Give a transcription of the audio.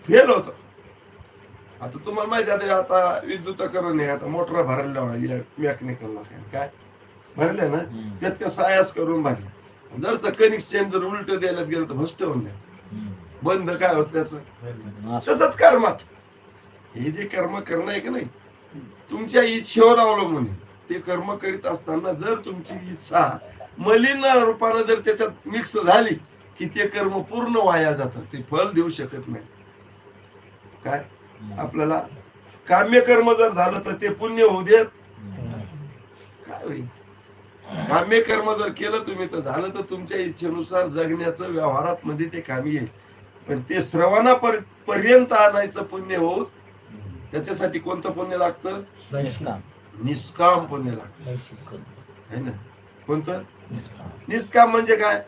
Fail होत. आता तुम्हाला माहिती आहे आता विद्युतीकरण आहे, आता मोटर भरायला मेकॅनिकलला काय भरले ना त्यात कसं आयास करून भरले, जर कनेक्शन जर उलट द्यायला गेलं तर भ्रष्ट होऊन जात, बंद काय होत त्याचं. तसंच कर्मात हे जे कर्म करणं आहे की नाही तुमच्या इच्छेवर अवलंबून आहे. ते कर्म करीत असताना जर तुमची इच्छा मलिन रूपानं जर त्याच्यात मिक्स झाली की ते कर्म पूर्ण वाया जातं, ते फल देऊ शकत नाही. काय आपल्याला काम्य कर्म जर झालं तर ते पुण्य होऊ देत काय होईल. काम्य कर्म जर केलं तुम्ही तर झालं तर तुमच्या इच्छेनुसार जगण्याचं व्यवहारात मध्ये ते कामी येईल, पण ते श्रवणा पर्यंत आणायचं पुण्य होत त्याच्यासाठी कोणतं पुण्य लागतं? निष्काम पुण्य लागतं है ना. कोणतं निष्काम म्हणजे काय?